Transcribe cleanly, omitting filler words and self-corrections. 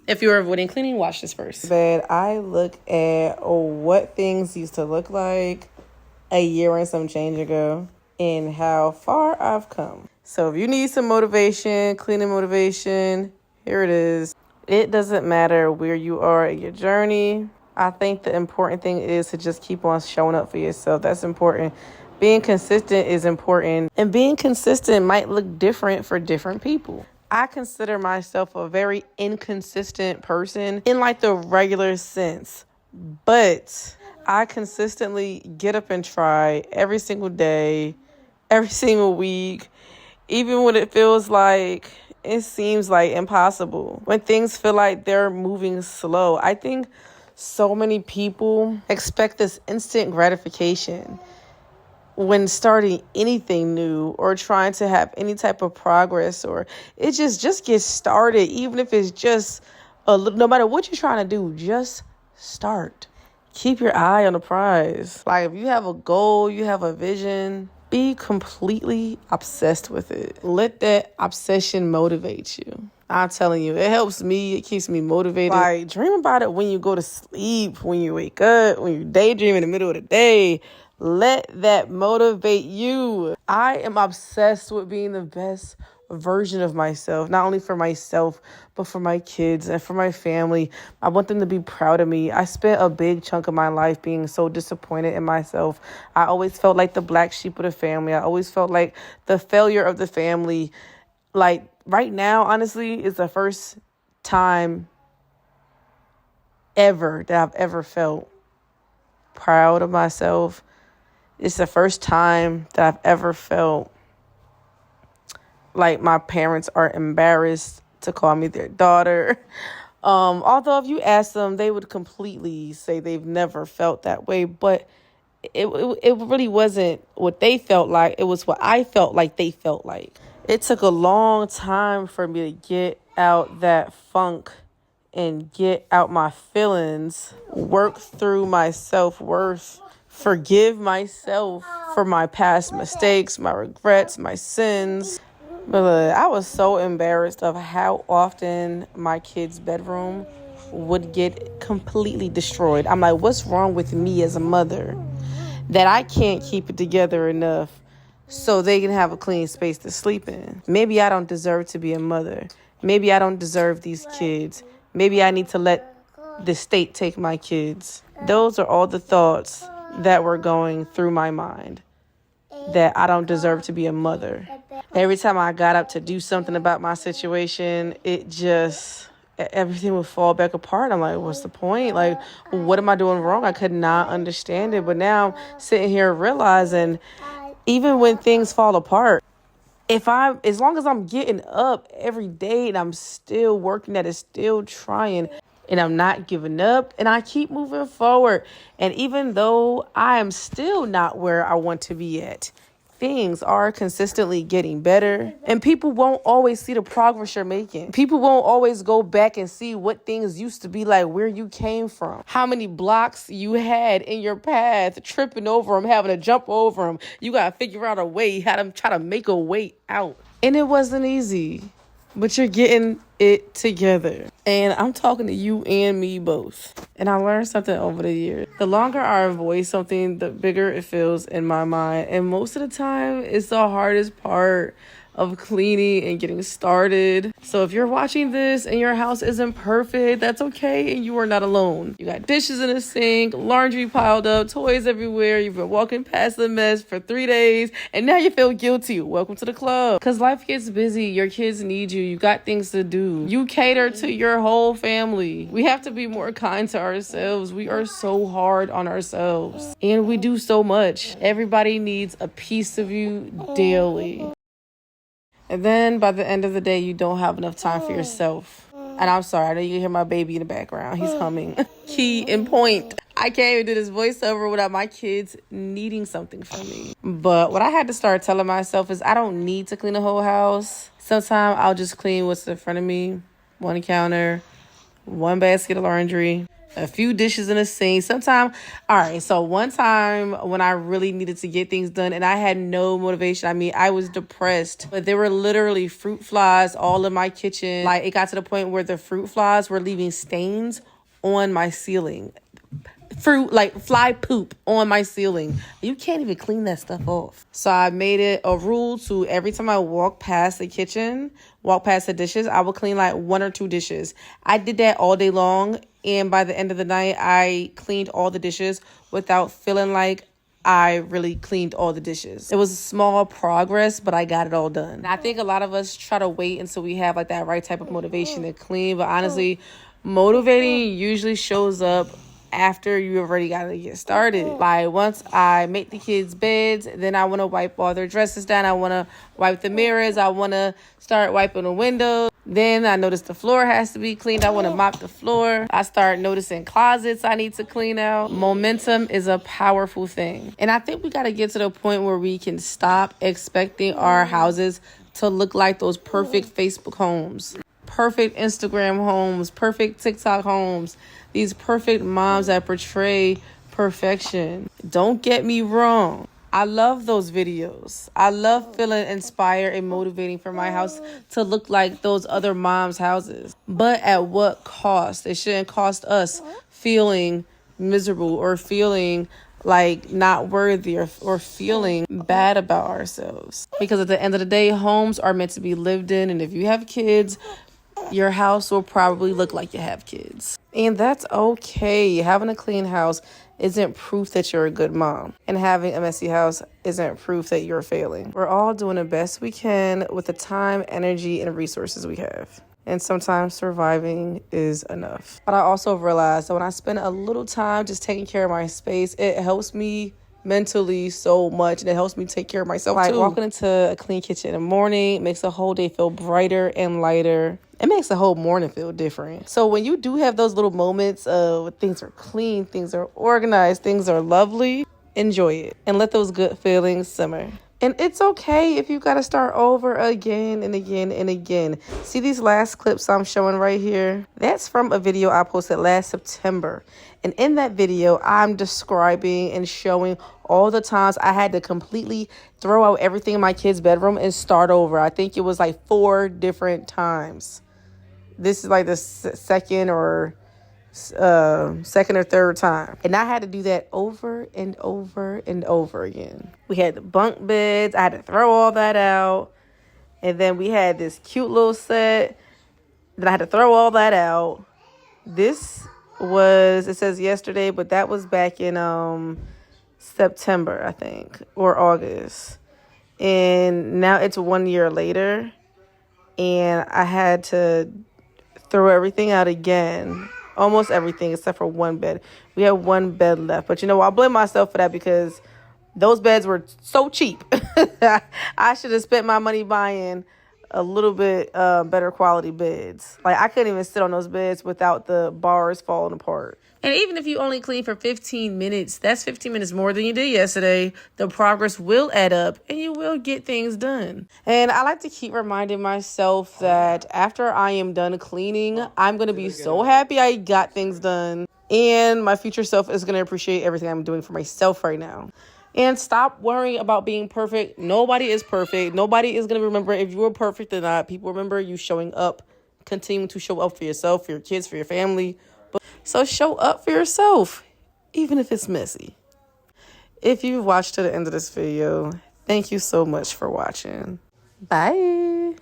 If you're avoiding cleaning, watch this first. But I look at what things used to look like a year and some change ago and how far I've come. So if you need some motivation, cleaning motivation, here it is. It doesn't matter where you are in your journey. I think the important thing is to just keep on showing up for yourself. That's important. Being consistent is important. And being consistent might look different for different people. I consider myself a very inconsistent person in like the regular sense. But I consistently get up and try every single day, every single week, even when it feels like it seems like impossible. When things feel like they're moving slow. I think so many people expect this instant gratification when starting anything new or trying to have any type of progress, or it just get started, even if it's just a little, no matter what you're trying to do, just start. Keep your eye on the prize. Like if you have a goal, you have a vision, be completely obsessed with it. Let that obsession motivate you. I'm telling you, it helps me. It keeps me motivated. Like, dream about it when you go to sleep, when you wake up, when you daydream in the middle of the day. Let that motivate you. I am obsessed with being the best version of myself, not only for myself, but for my kids and for my family. I want them to be proud of me. I spent a big chunk of my life being so disappointed in myself. I always felt like the black sheep of the family. I always felt like the failure of the family. Like right now, honestly, is the first time ever that I've ever felt proud of myself. It's the first time that I've ever felt like my parents are embarrassed to call me their daughter. Although if you ask them, they would completely say they've never felt that way. But it really wasn't what they felt like. It was what I felt like they felt like. It took a long time for me to get out that funk and get out my feelings, work through my self-worth, forgive myself for my past mistakes, my regrets, my sins. But I was so embarrassed of how often my kid's bedroom would get completely destroyed. I'm like, what's wrong with me as a mother that I can't keep it together enough so they can have a clean space to sleep in? Maybe I don't deserve to be a mother. Maybe I don't deserve these kids. Maybe I need to let the state take my kids. Those are all the thoughts that were going through my mind, that I don't deserve to be a mother. Every time I got up to do something about my situation, everything would fall back apart. I'm like, what's the point? Like, what am I doing wrong? I could not understand it. But now I'm sitting here realizing, even when things fall apart, as long as I'm getting up every day and I'm still working at it, still trying, and I'm not giving up, and I keep moving forward. And even though I am still not where I want to be at, things are consistently getting better. And people won't always see the progress you're making. People won't always go back and see what things used to be like, where you came from, how many blocks you had in your path, tripping over them, having to jump over them. You got to figure out a way, how to try to make a way out. And it wasn't easy, but you're getting it together. And I'm talking to you and me both. And I learned something over the years. The longer I avoid something, the bigger it feels in my mind. And most of the time, it's the hardest part of cleaning and getting started. So if you're watching this and your house isn't perfect, that's okay, and you are not alone. You got dishes in the sink, laundry piled up, toys everywhere. You've been walking past the mess for 3 days, and now you feel guilty. Welcome to the club. Because life gets busy. Your kids need you. You got things to do. You cater to your whole family. We have to be more kind to ourselves. We are so hard on ourselves, and we do so much. Everybody needs a piece of you daily. And then by the end of the day, you don't have enough time for yourself. And I'm sorry, I know you can hear my baby in the background. He's humming. Key and point. I can't even do this voiceover without my kids needing something from me. But what I had to start telling myself is I don't need to clean the whole house. Sometimes I'll just clean what's in front of me. One counter, one basket of laundry, a few dishes in a sink. Sometimes, all right, so one time when I really needed to get things done and I had no motivation, I mean, I was depressed, but there were literally fruit flies all in my kitchen. Like, it got to the point where the fruit flies were leaving stains on my ceiling. Fly poop on my ceiling. You can't even clean that stuff off. So I made it a rule to every time I walk past the kitchen, walk past the dishes, I will clean like 1 or 2 dishes. I did that all day long, and by the end of the night, I cleaned all the dishes without feeling like I really cleaned all the dishes. It was a small progress, but I got it all done. And I think a lot of us try to wait until we have like that right type of motivation to clean, but honestly, motivating usually shows up after you already got to get started. Like, once I make the kids' beds, then I want to wipe all their dresses down. I want to wipe the mirrors. I want to start wiping the windows. Then I notice the floor has to be cleaned. I want to mop the floor. I start noticing closets I need to clean out. Momentum is a powerful thing. And I think we got to get to the point where we can stop expecting our houses to look like those perfect Facebook homes, perfect Instagram homes, perfect TikTok homes. These perfect moms that portray perfection. Don't get me wrong. I love those videos. I love feeling inspired and motivating for my house to look like those other moms' houses. But at what cost? It shouldn't cost us feeling miserable or feeling like not worthy or feeling bad about ourselves. Because at the end of the day, homes are meant to be lived in. And if you have kids, your house will probably look like you have kids. And that's okay. Having a clean house isn't proof that you're a good mom. And having a messy house isn't proof that you're failing. We're all doing the best we can with the time, energy, and resources we have. And sometimes surviving is enough. But I also realized that when I spend a little time just taking care of my space, it helps me mentally so much, and it helps me take care of myself too. Walking into a clean kitchen in the morning makes the whole day feel brighter and lighter. It makes the whole morning feel different. So when you do have those little moments of things are clean, things are organized, things are lovely, enjoy it and let those good feelings simmer. And it's okay if you got to start over again and again and again. See these last clips I'm showing right here? That's from a video I posted last September. And in that video, I'm describing and showing all the times I had to completely throw out everything in my kid's bedroom and start over. I think it was like 4 different times. This is like the second or third time. And I had to do that over and over and over again. We had the bunk beds. I had to throw all that out. And then we had this cute little set. Then I had to throw all that out. This was, it says yesterday, but that was back in September, I think, or August. And now it's 1 year later. And I had to throw everything out again. Almost everything except for one bed. We had one bed left. But you know, I blame myself for that because those beds were so cheap. I should have spent my money buying a little bit better quality beds. Like, I couldn't even sit on those beds without the bars falling apart. And even if you only clean for 15 minutes, that's 15 minutes more than you did yesterday. The progress will add up and you will get things done. And I like to keep reminding myself that after I am done cleaning, I'm going to be so happy I got things done. And my future self is going to appreciate everything I'm doing for myself right now. And stop worrying about being perfect. Nobody is perfect. Nobody is going to remember if you were perfect or not. People remember you showing up, continuing to show up for yourself, for your kids, for your family. So show up for yourself, even if it's messy. If you've watched to the end of this video, thank you so much for watching. Bye.